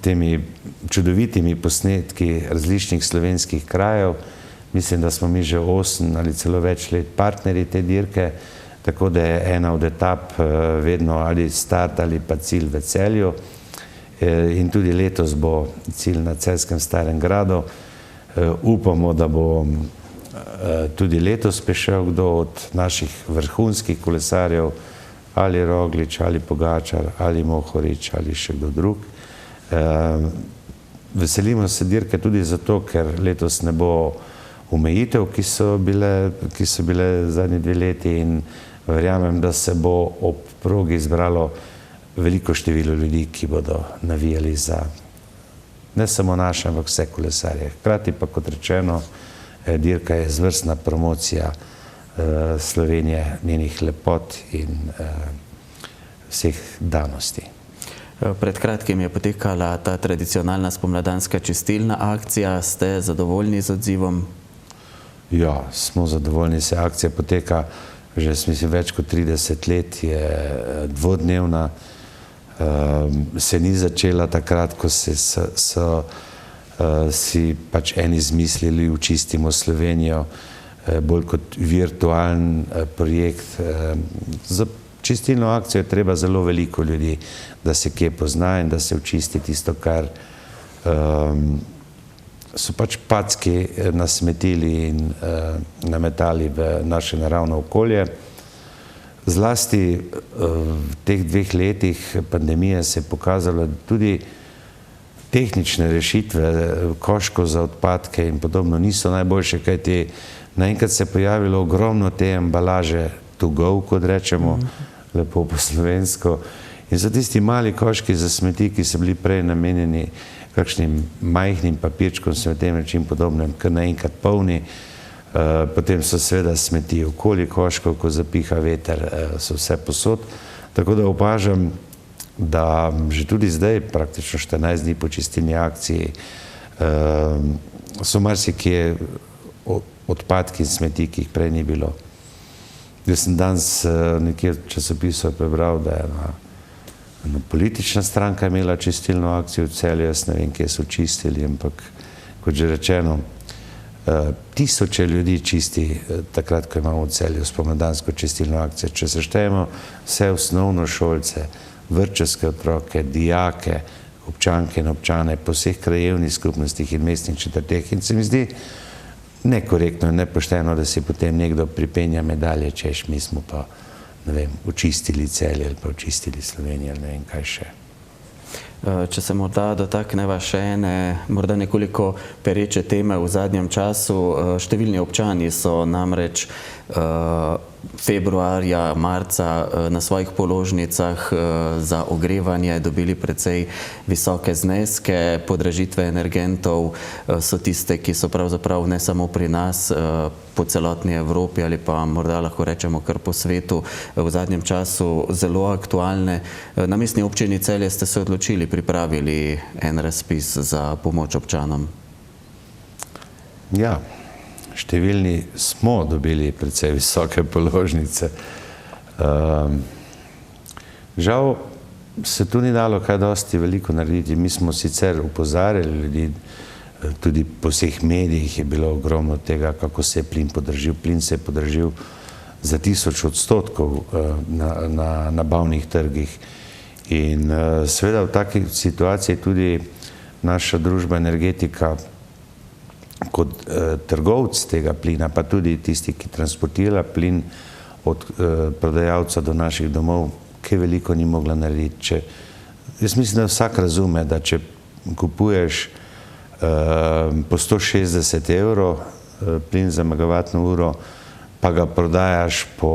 temi čudovitimi posnetki različnih slovenskih krajev. Mislim, da smo mi že 8 ali celo več let partnerji te dirke, tako da je ena od etap vedno ali start ali pa cilj v Celju. In tudi letos bo cilj na Celjskem Starem gradu. Upamo, da bo tudi letos prišel kdo od naših vrhunskih kolesarjev, ali Roglič, ali Pogačar, ali Mohorič, ali še kdo drug. Veselimo se dirke tudi zato, ker letos ne bo omejitev, ki so bile zadnji 2 leti, in verjamem, da se bo ob progi zbralo veliko število ljudi, ki bodo navijali za ne samo naše, ampak vse kolesarje. Hkrati pa, kot rečeno, dirka je izvrstna promocija Slovenije, njenih lepot in vseh danosti. Pred kratkim je potekala ta tradicionalna spomladanska čistilna akcija. Ste zadovoljni z odzivom? Ja, smo zadovoljni. Se akcija poteka že mislim več kot 30 let, je dvodnevna, se ni začela takrat, ko so si pač eni izmislili Očistimo Slovenijo, bolj kot virtualen projekt. Za čistilno akcijo je treba zelo veliko ljudi, da se kje pozna in da se očisti tisto, kar so pač packi nasmetili in nametali v naše naravno okolje. Zlasti v teh 2 letih pandemije se je pokazalo, da tudi tehnične rešitve, koškov za odpadke in podobno niso najboljše, kajti naenkrat se je pojavilo ogromno te embalaže to go, kot rečemo, lepo po slovensko. In so tisti mali koški za smeti, ki so bili prej namenjeni kakšnim majhnim papirčkom, smetem in podobnem, kar naenkrat polni. Potem so seveda smeti okoli koškov, ko zapiha veter, so vse posod. Tako da opažam, da že tudi zdaj, praktično 14 dni po čistilni akciji, so marsikje odpadki in smeti, ki jih prej ni bilo. Jaz sem danes nekje v časopisu prebral, da je ena politična stranka imela čistilno akcijo v Celju, jaz ne vem, kje so čistili, ampak kot že rečeno, tisoče ljudi čisti takrat, ko imamo v Celju spomladansko čistilno akcijo. Če seštejemo vse osnovnošolce, vrtčevske otroke, dijake, občanke in občane po vseh krajevnih skupnostih in mestnih četrteh, in se mi zdi nekorektno in nepošteno, da si potem nekdo pripenja medalje, češ mi smo pa, ne vem, očistili Celje ali pa očistili Slovenijo ali ne vem kaj še. Če se morda dotakneva še ene, morda nekoliko pereče teme v zadnjem času. Številni občani so namreč februarja, marca na svojih položnicah za ogrevanje dobili precej visoke zneske. Podražitve energentov so tiste, ki so pravzaprav ne samo pri nas, po celotni Evropi ali pa morda lahko rečemo kar po svetu v zadnjem času zelo aktualne. Na Mestni občini Celje ste se odločili, pripravili en razpis za pomoč občanom. Ja, številni smo dobili precej visoke položnice. Žal se tu ni dalo kaj dosti veliko narediti. Mi smo sicer upozarjali ljudi, tudi po vseh medijih je bilo ogromno tega, kako se je plin podražil. Plin se je podražil za 1000% na nabavnih trgih. In seveda v takih situaciji tudi naša družba Energetika kot trgovec tega plina, pa tudi tisti, ki transportira plin od prodajalca do naših domov, kaj veliko ni mogla narediti. Jaz mislim, da vsak razume, da če kupuješ po 160 evrov plin za megavatno uro, pa ga prodajaš po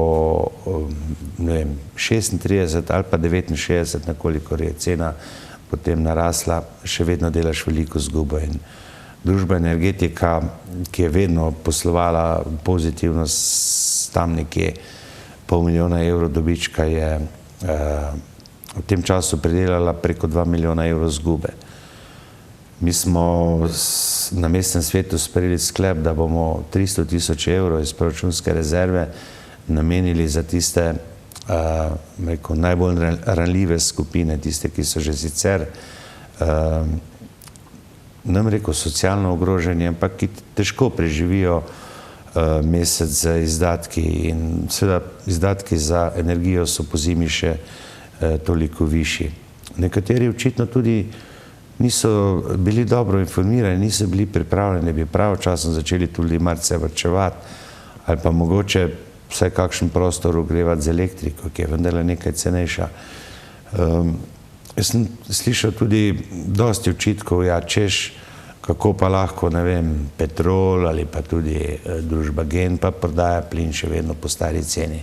ne vem, 36 ali pa 69, nakolikor je cena potem narasla, še vedno delaš veliko izgubo. In družba Energetika, ki je vedno poslovala pozitivno tam nekje $500 000 dobička, je v tem času pridelala preko 2 milijona evrov izgube. Mi smo na mestnem svetu sprejeli sklep, da bomo 300 000 evrov iz proračunske rezerve namenili za tiste najbolj ranljive skupine, tiste, ki so že sicer socialno ogroženi, ampak ki težko preživijo mesec z izdatki, in seveda izdatki za energijo so pozimi še toliko višji. Nekateri očitno tudi niso bili dobro informirani, niso bili pripravljeni, da bi pravočasno začeli tudi malce varčevati ali pa mogoče vsaj kakšen prostor ogrevati z elektriko, ki je vendarle nekaj cenejša. Jaz sem slišal tudi dosti očitkov, ja, češ, kako pa lahko, ne vem, Petrol ali pa tudi družba Gen pa prodaja plin še vedno po stari ceni.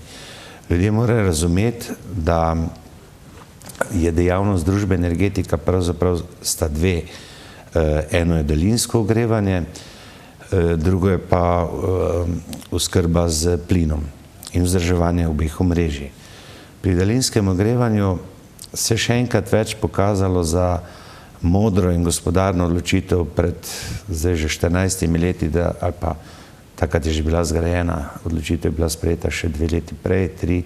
Ljudje morajo razumeti, da je dejavnost družbe Energetika pravzaprav sta dve. Eno je daljinsko ogrevanje, drugo je pa oskrba z plinom in vzdrževanje obeh omrežij. Pri daljinskem ogrevanju se še enkrat več pokazalo za modro in gospodarno odločitev pred zdaj že 14 leti, ali pa takrat je že bila zgrajena, odločitev je bila sprejeta še 2 leti prej, 3,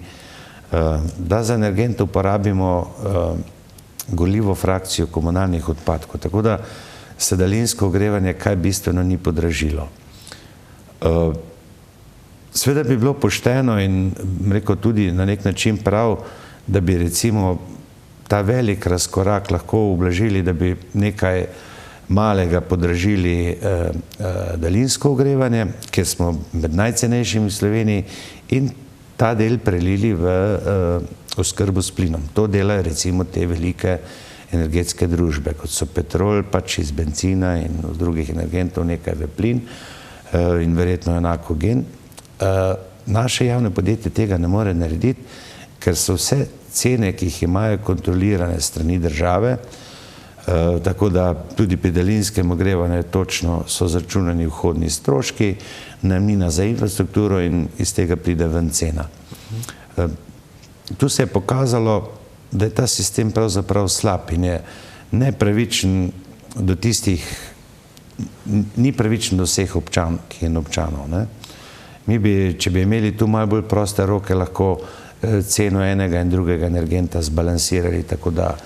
da za energent uporabimo gorljivo frakcijo komunalnih odpadkov, tako da se daljinsko ogrevanje kaj bistveno ni podražilo. Sveda bi bilo pošteno in rekel tudi na nek način prav, da bi recimo ta velik razkorak lahko ublažili, da bi nekaj malega podražili daljinsko ogrevanje, ker smo med najcenejšimi v Sloveniji, in ta del prelili v oskrbo s plinom. To delajo recimo te velike energetske družbe, kot so Petrol, pač iz bencina in od drugih energentov nekaj v plin in verjetno enako Gen. Naše javne podjetje tega ne more narediti, ker so vse cene, ki jih imajo, kontrolirane strani države, tako da tudi pri daljinskem ogrevanju točno so zračunani vhodni stroški, najemnina za infrastrukturo in iz tega pride ven cena. Tu se je pokazalo, da je ta sistem pravzaprav slab in je nepravičen do tistih, ni pravičen do vseh občank in občanov. Mi bi, če bi imeli tu malo bolj proste roke, lahko ceno enega in drugega energenta zbalansirali, tako da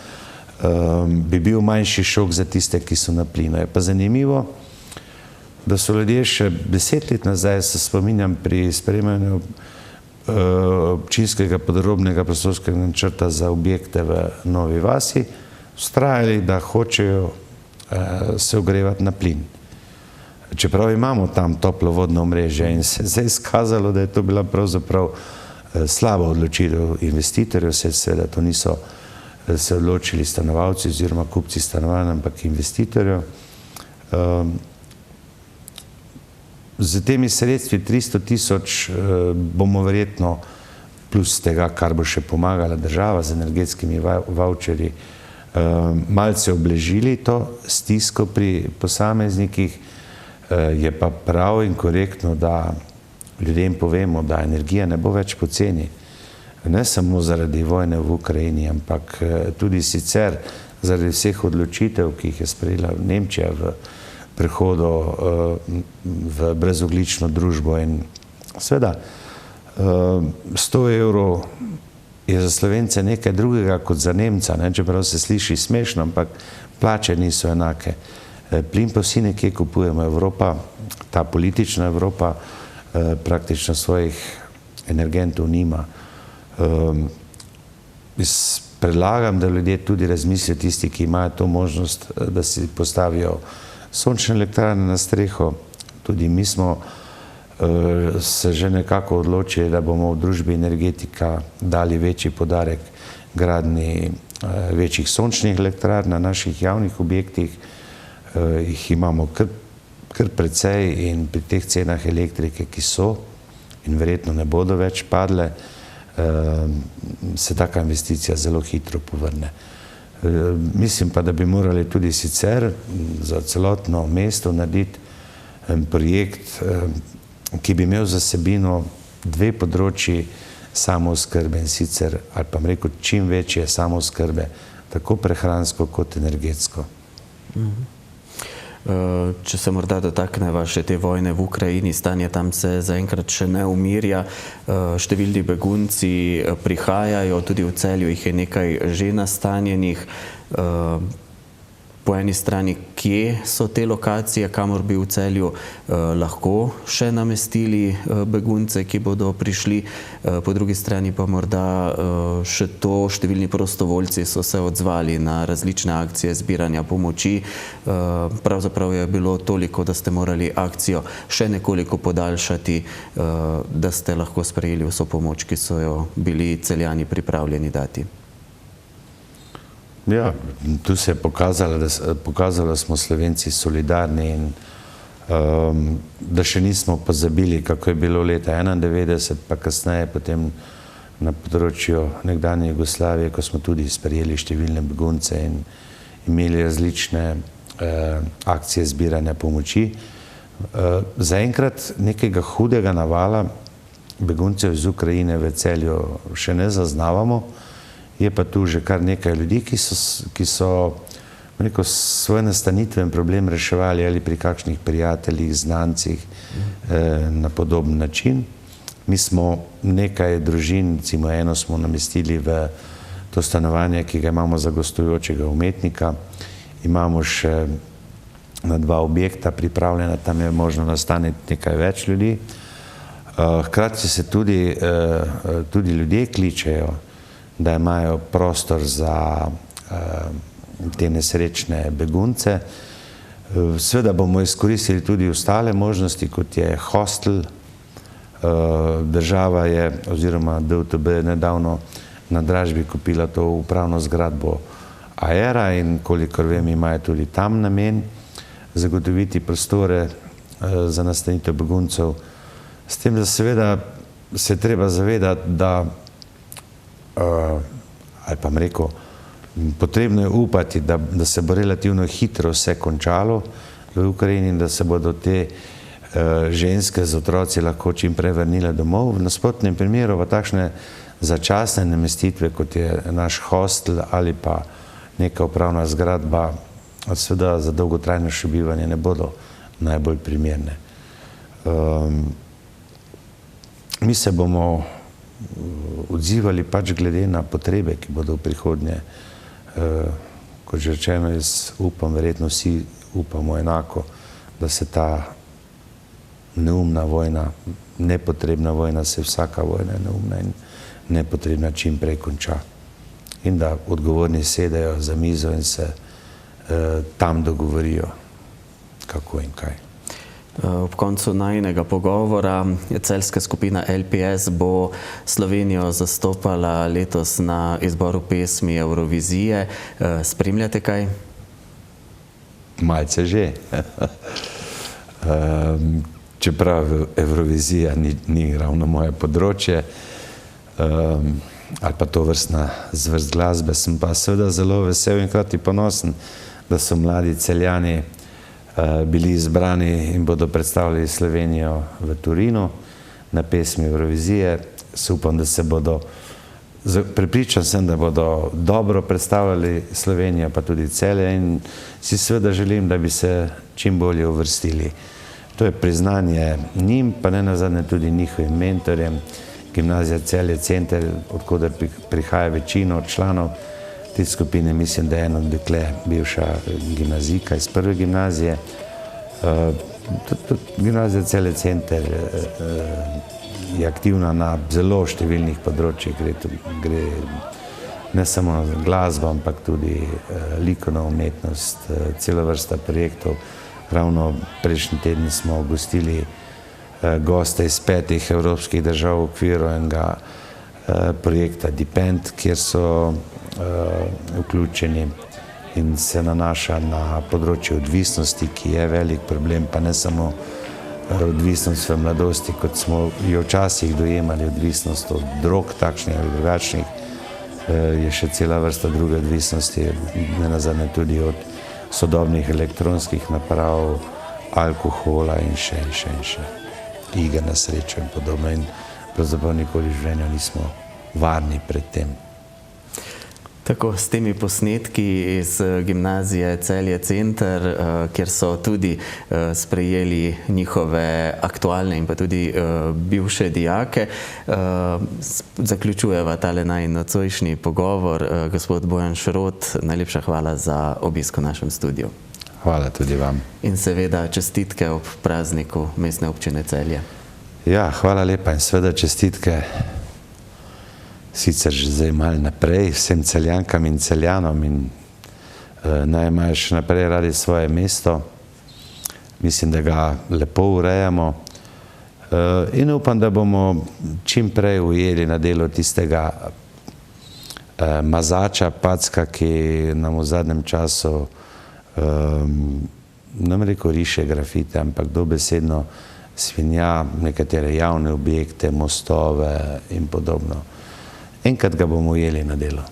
bi bil manjši šok za tiste, ki so na plinu. Je pa zanimivo, da so ljudje še 10 let nazaj, se spominjam, pri sprejemanju občinskega podrobnega prostorskega načrta za objekte v Novi vasi, vztrajali, da hočejo se ogrevati na plin. Čeprav imamo tam toplovodno omrežje in se je zdaj izkazalo, da je to bila pravzaprav slaba odločitev investitorjev, seveda to niso se odločili stanovalci oziroma kupci stanovanj, ampak investitorjev. Z temi sredstvi 300 000 bomo verjetno, plus tega, kar bo še pomagala država z energetskimi vavčerji, malce obležili to stisko pri posameznikih. Je pa prav in korektno, da ljudem povemo, da energija ne bo več poceni. Ne samo zaradi vojne v Ukrajini, ampak tudi sicer zaradi vseh odločitev, ki jih je sprejela Nemčija v prehodu v brezogljično družbo. In seveda, 100 evrov je za Slovence nekaj drugega kot za Nemca, čeprav se sliši smešno, ampak plače niso enake. Plin pa vsi nekje kupujemo. Evropa, ta politična Evropa, praktično svojih energentov nima. Predlagam, da ljudje tudi razmislijo, tisti, ki imajo to možnost, da si postavijo sončne elektrarne na streho. Tudi mi smo se že nekako odločili, da bomo v družbi Energetika dali večji poudarek gradnji večjih sončnih elektrarn na naših javnih objektih. Jih imamo kar precej in pri teh cenah elektrike, ki so in verjetno ne bodo več padle, se taka investicija zelo hitro povrne. Mislim pa, da bi morali tudi sicer za celotno mesto narediti projekt, ki bi imel za sebino 2 področji samooskrbe, in sicer, ali pa rekel, čim večje samooskrbe, tako prehransko kot energetsko. Če se morda dotakneva še te vojne v Ukrajini, stanje tam se zaenkrat še ne umirja. Številni begunci prihajajo, tudi v Celju jih je nekaj že nastanjenih. Po eni strani, kje so te lokacije, kamor bi v Celju lahko še namestili begunce, ki bodo prišli. Po drugi strani pa morda še to, številni prostovoljci so se odzvali na različne akcije zbiranja pomoči. Pravzaprav je bilo toliko, da ste morali akcijo še nekoliko podaljšati, da ste lahko sprejeli vso pomoč, ki so jo bili Celjani pripravljeni dati. Ja, tu se je pokazalo, da smo Slovenci solidarni in da še nismo pozabili, kako je bilo leta 1991, pa kasneje potem na področju nekdanje Jugoslavije, ko smo tudi sprejeli številne begunce in imeli različne akcije zbiranja pomoči. Zaenkrat nekega hudega navala beguncev iz Ukrajine v Celju še ne zaznavamo. Je pa tu že kar nekaj ljudi, ki so rekel, svoj nastanitven problem reševali ali pri kakšnih prijateljih, znancih na podoben način. Mi smo nekaj družin, recimo eno smo namestili v to stanovanje, ki ga imamo za gostujočega umetnika. Imamo še na 2 objekta pripravljena, tam je možno nastaniti nekaj več ljudi. Hkrati se tudi ljudje kličejo, da imajo prostor za te nesrečne begunce. Seveda bomo izkoristili tudi ostale možnosti, kot je hostel. Država je, oziroma DUTB je nedavno na dražbi kupila to upravno zgradbo Aera in kolikor vem, imajo tudi tam namen zagotoviti prostore za nastanitev beguncev. S tem, da seveda se treba zavedati, da, ali pa rekel, potrebno je upati, da se bo relativno hitro vse končalo v Ukrajini in da se bodo te ženske z otroci lahko čim prej vrnile domov. V nasprotnem primeru v takšne začasne namestitve, kot je naš hostel ali pa neka upravna zgradba, seveda za dolgotrajno bivanje ne bodo najbolj primerne. Mi se bomo odzivali pač glede na potrebe, ki bodo v prihodnje. Kot že rečeno, jaz upam, verjetno vsi upamo enako, da se ta neumna vojna, nepotrebna vojna, se vsaka vojna je neumna in nepotrebna, čim prej konča. In da odgovorni sedajo za mizo in se tam dogovorijo, kako in kaj. Ob koncu najinega pogovora celjska skupina LPS bo Slovenijo zastopala letos na izboru pesmi Evrovizije. Spremljate kaj? Malce že. Čeprav Evrovizija ni ravno moje področje, ali pa to zvrst glasbe, sem pa seveda zelo vesel in hkrati ponosen, da so mladi Celjani bili izbrani in bodo predstavljali Slovenijo v Torinu na pesmi Evrovizije. Upam, da se bodo, prepričan sem, da bodo dobro predstavljali Slovenijo, pa tudi Celje, in si seveda želim, da bi se čim bolje uvrstili. To je priznanje njim, pa ne nazadnje tudi njihovim mentorjem. Gimnazija Celje Center, odkoder prihaja večino članov te skupine, mislim, da je eno dekle, bivša gimnazijka iz prve gimnazije. Gimnazija Celje Center je aktivna na zelo številnih področjih, gre ne samo na glasbo, ampak tudi likovno umetnost, cela vrsta projektov. Ravno prejšnji teden smo gostili goste iz 5 evropskih držav v okviru enega projekta Depend, kjer so vključeni in se nanaša na področje odvisnosti, ki je velik problem, pa ne samo odvisnost v mladosti, kot smo jo včasih dojemali, odvisnost od drog, takšnih ali drugačnih, je še cela vrsta druge odvisnosti, ne nazadnje tudi od sodobnih elektronskih naprav, alkohola in še. Iger na srečo in podobno. In pravzaprav nikoli v življenju nismo varni pred tem. Tako, s temi posnetki iz gimnazije Celje Center, kjer so tudi sprejeli njihove aktualne in pa tudi bivše dijake, zaključujeva tale nocojšnji pogovor. Gospod Bojan Šrot, najlepša hvala za obisk v našem studiu. Hvala tudi vam. In seveda čestitke ob prazniku Mestne občine Celje. Ja, hvala lepa in seveda čestitke sicer že zdaj malo naprej vsem Celjankam in Celjanom in naj imajo še naprej radi svoje mesto. Mislim, da ga lepo urejamo in upam, da bomo čim prej ujeli na delo tistega mazača, packa, ki nam v zadnjem času nam rekel riše grafite, ampak dobesedno svinja nekatere javne objekte, mostove in podobno. Enkrat ga bomo ujeli na delo.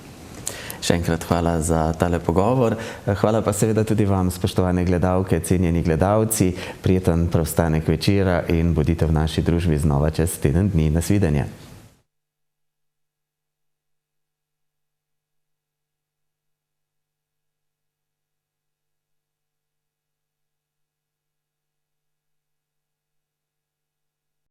Še enkrat hvala za tale pogovor. Hvala pa seveda tudi vam, spoštovane gledalke, cenjeni gledalci. Prijeten preostanek večera in bodite v naši družbi znova čez teden dni. Nasvidenje.